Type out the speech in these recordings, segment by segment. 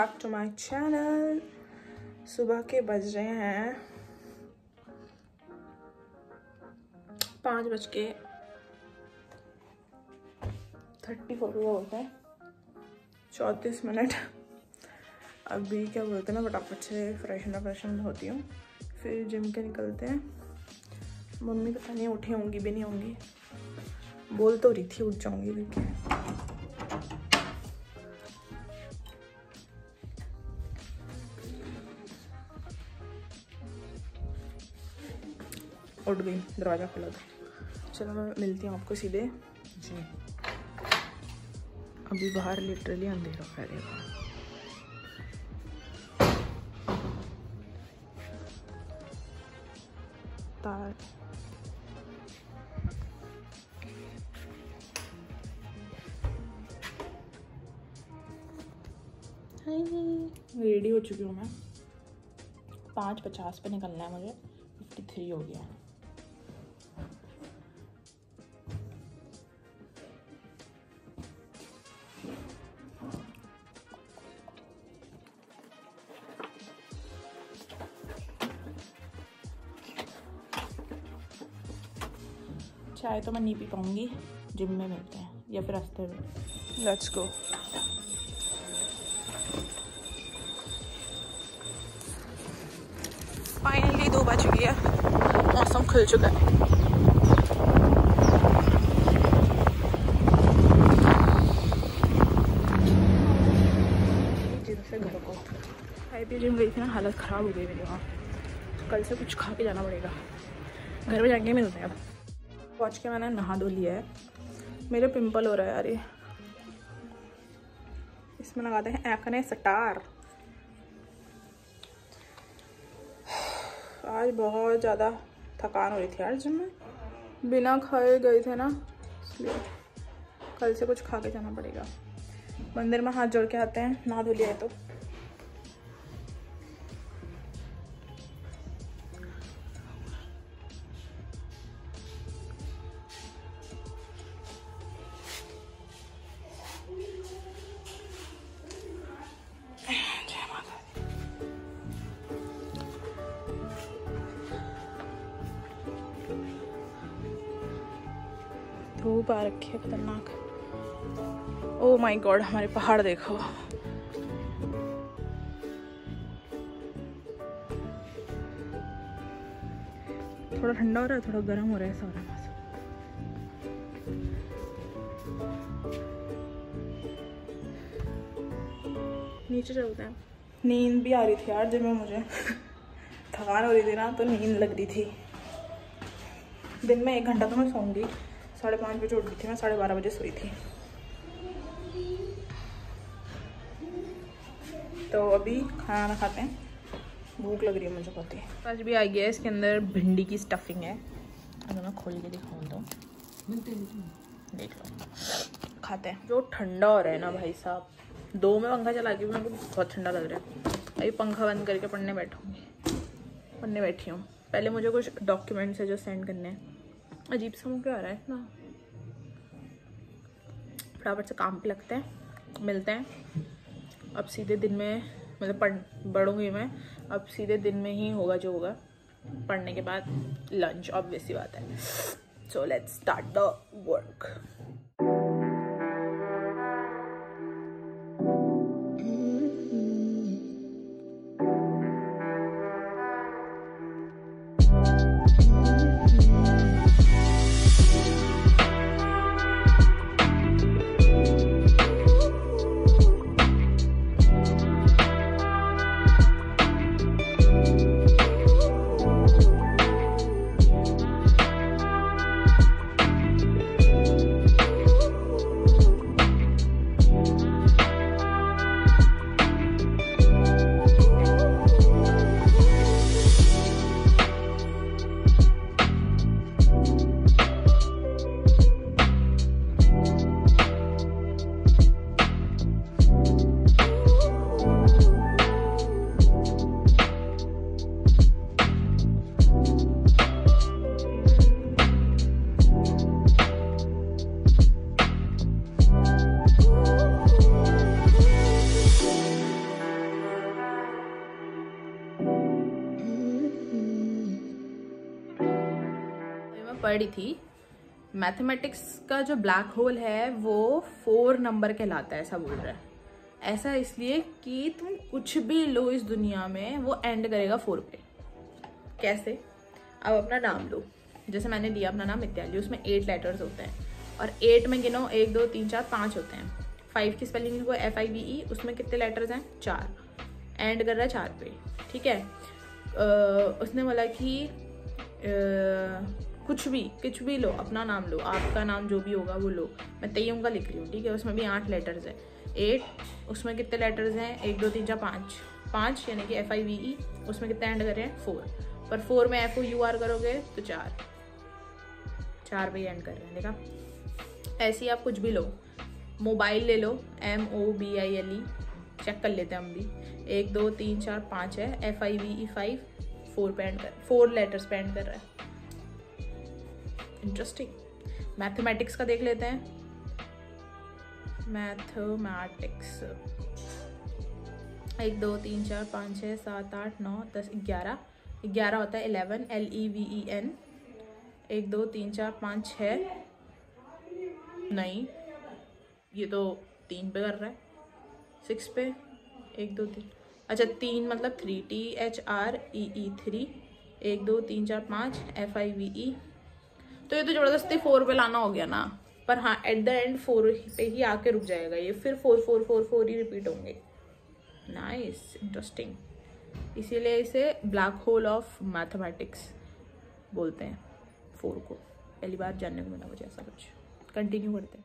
Back to my channel. सुबह के बज रहे हैं 5:34 होते हैं 34 मिनट। अभी क्या बोलते हैं ना, फटाफट से फ्रेशन होती हूँ, फिर जिम के निकलते हैं। मम्मी पता नहीं उठी होंगी भी नहीं होंगी, बोल तो रही थी उठ जाऊंगी लेकिन उठ गई, दरवाज़ा खुला था। चलो मैं मिलती हूँ आपको सीधे जी। अभी बाहर लिटरली अंधेरा फैलेगा। तार रेडी हो चुकी हूँ मैं। 5:50 पे निकलना है मुझे, 53 हो गया। चाय तो मैं नहीं पी पाऊंगी, जिम में मिलते हैं या फिर रास्ते में। Let's go. फाइनली 2 बज चुकी है, मौसम खुल चुका है। जिम गई थी ना, हालत ख़राब हो गई मेरी वहाँ। कल से कुछ खा के जाना पड़ेगा, घर में जाके मिलते हैं। अब पहुँच के मैंने नहा धो लिया है। मेरे पिंपल हो रहा है यार, ये इसमें लगाते हैं एक्ने स्टार। आज बहुत ज़्यादा थकान हो रही थी यार जिम में, बिना खाए गए थे ना, इसलिए कल से कुछ खा के जाना पड़ेगा। मंदिर में हाथ जोड़ के आते हैं, नहा धो लिया है तो। धूप आ रखी है खतरनाक। ओह माय गॉड, हमारे पहाड़ देखो। थोड़ा ठंडा हो रहा है, थोड़ा गर्म हो रहा है, ऐसा हो रहा है मौसम। नीचे चलते हैं। नींद भी आ रही थी यार जब मैं मुझे थकान हो रही थी ना, तो नींद लग रही थी। दिन में 1 घंटा तो मैं सोऊंगी। 5:30 बजे उठ गई थी मैं, 12:30 बजे सोई थी। तो अभी खाना खाते हैं, भूख लग रही है मुझे बहुत ही। आज भी आ गया है, इसके अंदर भिंडी की स्टफिंग है। अगर मैं खोल के दिखाऊँ तो देख लो, खाते हैं। जो ठंडा हो रहा है ना भाई साहब, 2 में पंखा चला के भी मेरे को बहुत ठंडा लग रहा है। अभी पंखा बंद करके पढ़ने बैठी हूँ। पहले मुझे कुछ डॉक्यूमेंट्स है जो सेंड करने हैं। अजीब सा मुझे आ रहा है ना, फटाफट से काम पे लगते हैं, मिलते हैं। अब सीधे दिन में मतलब बढ़ूंगी मैं, अब सीधे दिन में ही होगा जो होगा। पढ़ने के बाद लंच, ऑब्वियस सी बात है। So let's start the work. पढ़ी थी, मैथमेटिक्स का जो ब्लैक होल है वो 4 नंबर कहलाता है, ऐसा बोल रहा है। ऐसा इसलिए कि तुम कुछ भी लो इस दुनिया में वो एंड करेगा 4 पे। कैसे? अब अपना नाम लो, जैसे मैंने दिया अपना नाम इत्यादि, उसमें 8 लेटर्स होते हैं और 8 में गिनो 1 2 3 4 5 होते हैं। 5 की स्पेलिंग लिखो FIVE, उसमें कितने लेटर्स हैं? 4, एंड कर रहा है 4 पे, ठीक है। उसने बोला कि कुछ भी लो, अपना नाम लो, आपका नाम जो भी होगा वो लो। मैं तय्यम का लिख रही हूँ, ठीक है। उसमें भी 8 लेटर्स है। 8, उसमें कितने लेटर्स हैं? 1 2 3 4 5 यानी कि FIVE, उसमें कितने एंड कर रहे हैं? 4। पर 4 में FOUR करोगे तो 4 पे एंड कर रहे हैं, देखा। ऐसे ही आप कुछ भी लो, मोबाइल ले लो, MOBILE, चेक कर लेते हैं हम भी। 1 2 3 4 5 है, FIVE 5, 4 लेटर्स पे एंड कर रहा है। इंटरेस्टिंग। मैथमेटिक्स का देख लेते हैं। मैथमेटिक्स 1 2 3 4 5 6 7 8 9 10 11 होता है 11, LEVEN। 1 2 3 4 5 6, नहीं ये तो 3 पे कर रहा है, 6 पे 1 2 3, अच्छा 3 मतलब 3, THREE 3। 1 2 3 4 5 FIVE, तो ये तो ज़बरदस्ती 4 पे लाना हो गया ना। पर हाँ, एट द एंड 4 पे ही आके रुक जाएगा ये, फिर 4 4 4 4 ही रिपीट होंगे। Nice, interesting. इसीलिए इसे ब्लैक होल ऑफ मैथमेटिक्स बोलते हैं 4 को। पहली बार जानने को मिला मुझे ऐसा कुछ। कंटिन्यू करते हैं।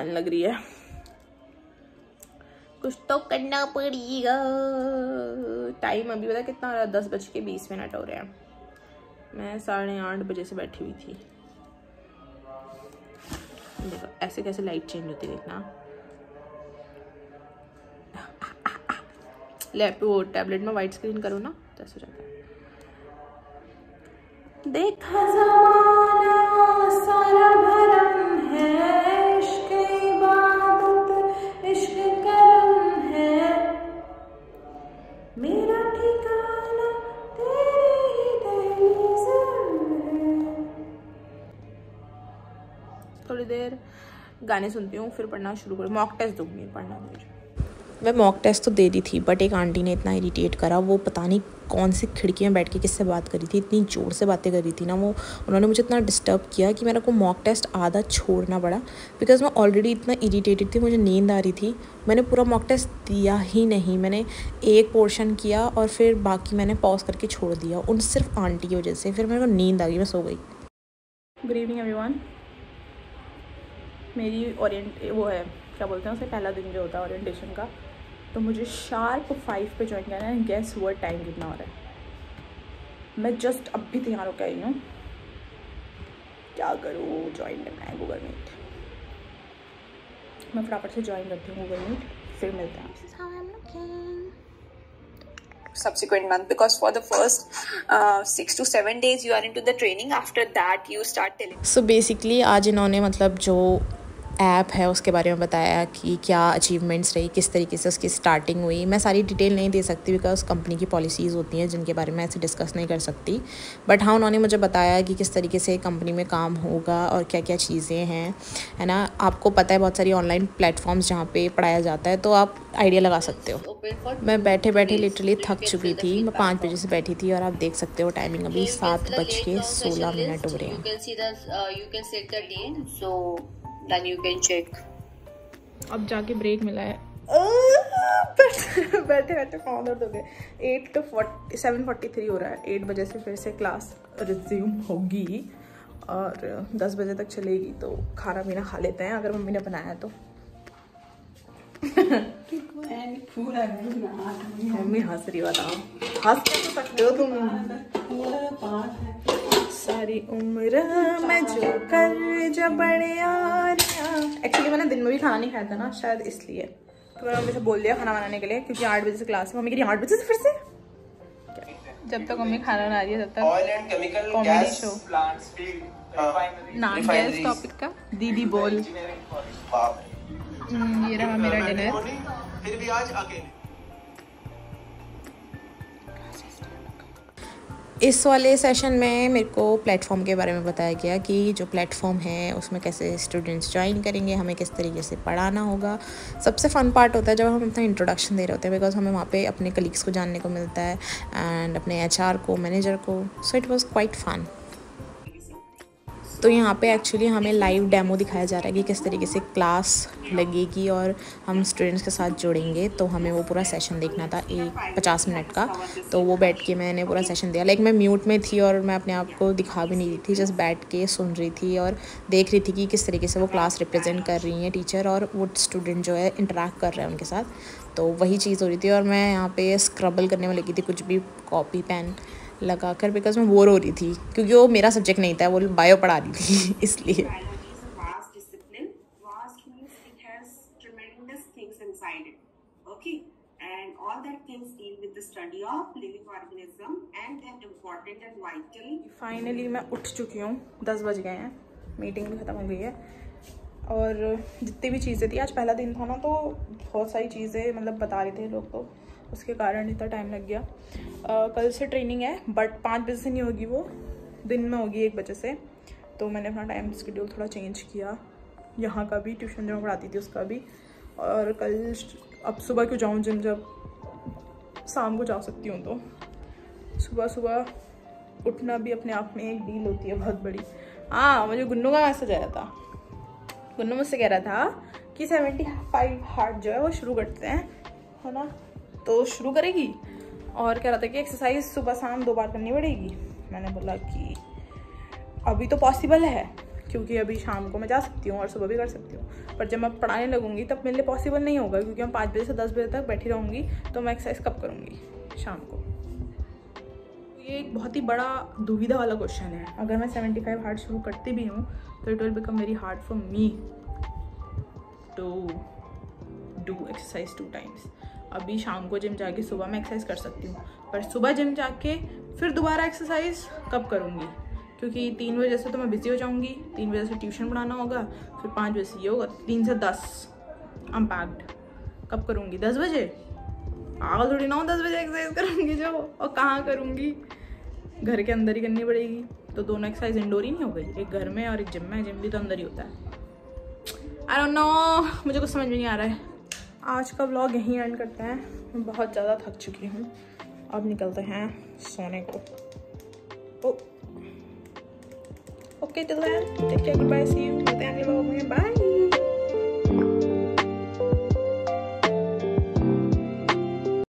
लग रही है, कुछ तो करना पड़ेगा। टाइम अभी पता कितना हो रहा है? 10:20 हो रहे हैं। मैं 8:30 बजे से बैठी हुई थी। देखो ऐसे कैसे लाइट चेंज होती है, देखना। वो टैबलेट में वाइट स्क्रीन करो ना तो ऐसे हो जाता है। देखा ज़माना सारा भरम है, इश्क इबादत इश्क करम है, मेरा ठिकाना तेरी ही दहलीज़ है। थोड़ी देर गाने सुनती हूँ, फिर पढ़ना शुरू करूँ। मॉक टेस्ट दूंगी, पढ़ना मुझे। मैं मॉक टेस्ट तो दे दी थी, बट एक आंटी ने इतना इरिटेट करा। वो पता नहीं कौन सी खिड़की में बैठ के किससे बात करी थी, इतनी ज़ोर से बातें करी थी ना वो। उन्होंने मुझे इतना डिस्टर्ब किया कि मेरे को मॉक टेस्ट आधा छोड़ना पड़ा, बिकॉज़ मैं ऑलरेडी इतना इरिटेटेड थी, मुझे नींद आ रही थी। मैंने पूरा मॉक टेस्ट दिया ही नहीं, मैंने एक पोर्शन किया और फिर बाकी मैंने पॉज करके छोड़ दिया उन सिर्फ आंटी की वजह से। फिर मेरे को नींद आ गई, मैं सो गई। Good evening everyone. मेरी वो है क्या बोलते हैं उसे, पहला दिन जो होता है ओरिएंटेशन का, तो मुझे शार्प 5 पे ज्वाइन करना है। गेस हुआ टाइम कितना हो रहा है? मैं जस्ट अब भी तैयार होकर आई हूँ। क्या करूँ? ज्वाइन करना है गूगल मीट। मैं फटाफट से ज्वाइन करती हूँ गूगल मीट, फिर मिलते हैं। Subsequent month, because for the first 6 to 7 days you are into the training, after that you start telling. So basically आज इन्होंने मतलब जो ऐप है उसके बारे में बताया कि क्या अचीवमेंट्स रही, किस तरीके से उसकी स्टार्टिंग हुई। मैं सारी डिटेल नहीं दे सकती बिकॉज कंपनी की पॉलिसीज़ होती हैं जिनके बारे में ऐसे डिस्कस नहीं कर सकती, बट हाँ उन्होंने मुझे बताया कि किस तरीके से कंपनी में काम होगा और क्या क्या चीज़ें हैं, है ना। आपको पता है बहुत सारी ऑनलाइन प्लेटफॉर्म्स जहाँ पे पढ़ाया जाता है, तो आप आइडिया लगा सकते हो। मैं बैठे बैठे लिटरली थक चुकी थी। मैं 5 बजे से बैठी थी और आप देख सकते हो टाइमिंग अभी 7:16 हो रहे हैं। Then you can check. अब जाके ब्रेक मिला है। बैठे बैठे पाँव दर्द हो गए। 7:43 हो रहा है। 8 बजे से फिर से क्लास रिज्यूम होगी और 10 बजे तक चलेगी, तो खाना पीना खा लेते हैं अगर मम्मी ने बनाया तो। मम्मी हंस रही, बताओ हंस कैसे सकते हो तुम? सारी उम्र मैं जो कर जब बड़े एक्चुअली मैंने दिन में भी खाना नहीं खाया था ना, शायद इसलिए तो मैंने मम्मी से बोल दिया खाना बनाने के लिए, क्योंकि 8 बजे से क्लास है। मम्मी कह रही 8 बजे से फिर से? जब तक मम्मी खाना बना रही है तब तक कॉमेडी शो ना गैस टॉपिक का। दीदी बोल। ये रहा मेरा डिनर। फिर भी आज अकेले। इस वाले सेशन में मेरे को प्लेटफॉर्म के बारे में बताया गया कि जो प्लेटफॉर्म है उसमें कैसे स्टूडेंट्स ज्वाइन करेंगे, हमें किस तरीके से पढ़ाना होगा। सबसे फ़न पार्ट होता है जब हम अपना इंट्रोडक्शन दे रहे होते हैं, बिकॉज हमें वहाँ पे अपने कलीग्स को जानने को मिलता है एंड अपने HR को, मैनेजर को। So it was quite fun. तो यहाँ पे एक्चुअली हमें लाइव डेमो दिखाया जा रहा है कि किस तरीके से क्लास लगेगी और हम स्टूडेंट्स के साथ जुड़ेंगे। तो हमें वो पूरा सेशन देखना था 50 मिनट का, तो वो बैठ के मैंने पूरा सेशन दिया। लाइक मैं म्यूट में थी और मैं अपने आप को दिखा भी नहीं रही थी, जस्ट बैठ के सुन रही थी और देख रही थी कि किस तरीके से वो क्लास रिप्रेजेंट कर रही हैं टीचर और वो स्टूडेंट जो है इंटरेक्ट कर रहे हैं उनके साथ। तो वही चीज़ हो रही थी और मैं यहाँ पे स्क्रबल करने में लगी थी, कुछ भी कॉपी पेन लगाकर, बिकॉज मैं बोर हो रही थी क्योंकि वो मेरा सब्जेक्ट नहीं था, वो बायो पढ़ा रही थी इसलिए। फाइनली मैं उठ चुकी हूँ, 10 बज गए हैं, मीटिंग भी ख़त्म हो गई है और जितनी भी चीज़ें थी, आज पहला दिन था ना तो बहुत सारी चीज़ें मतलब बता रहे थे लोग, तो उसके कारण इतना टाइम लग गया। कल से ट्रेनिंग है बट 5 बजे से नहीं होगी, वो दिन में होगी 1 बजे से। तो मैंने अपना टाइम शेड्यूल थोड़ा चेंज किया, यहाँ का भी, ट्यूशन जो मैं पढ़ाती थी उसका भी। और कल अब सुबह क्यों जाऊँ जिम, जब शाम को जा सकती हूँ। तो सुबह सुबह उठना भी अपने आप में एक डील होती है बहुत बड़ी। हाँ, मुझे गुन्नू का मैसेज आया था। गुन्नू मुझसे कह रहा था कि 75 हार्ट जो है वो शुरू करते हैं, है ना, तो शुरू करेगी। और कह रहा था कि एक्सरसाइज सुबह शाम 2 बार करनी पड़ेगी। मैंने बोला कि अभी तो पॉसिबल है क्योंकि अभी शाम को मैं जा सकती हूँ और सुबह भी कर सकती हूँ, पर जब मैं पढ़ाने लगूंगी तब मेरे लिए पॉसिबल नहीं होगा क्योंकि मैं 5 बजे से 10 बजे तक बैठी रहूँगी, तो मैं एक्सरसाइज कब करूँगी शाम को। ये एक बहुत ही बड़ा दुविधा वाला क्वेश्चन है। अगर मैं 75 हार्ट शुरू करती भी हूँ तो it will become very hard for me to do exercise 2 times. अभी शाम को जिम जाके सुबह मैं एक्सरसाइज कर सकती हूँ, पर सुबह जिम जाके फिर दोबारा एक्सरसाइज कब करूँगी, क्योंकि 3 बजे से तो मैं बिजी हो जाऊँगी, 3 बजे से ट्यूशन पढ़ाना होगा, फिर 5 बजे से ये होगा, 3 से 10 अनपैक्ड कब करूँगी, 10 बजे पागल थोड़ी ना हो 10 बजे एक्सरसाइज करूँगी जो, और कहाँ करूँगी, घर के अंदर ही करनी पड़ेगी। तो दोनों एक्सरसाइज इंडोर ही नहीं हो गई, एक घर में और एक जिम में, जिम भी तो अंदर ही होता है। आई डोंट नो, मुझे कुछ समझ में नहीं आ रहा है। आज का व्लॉग यहीं एंड करते हैं, मैं बहुत ज़्यादा थक चुकी हूँ, अब निकलते हैं सोने को। Okay till then take care, good bye, see you, मिलते हैं अगले व्लॉग में, बाय।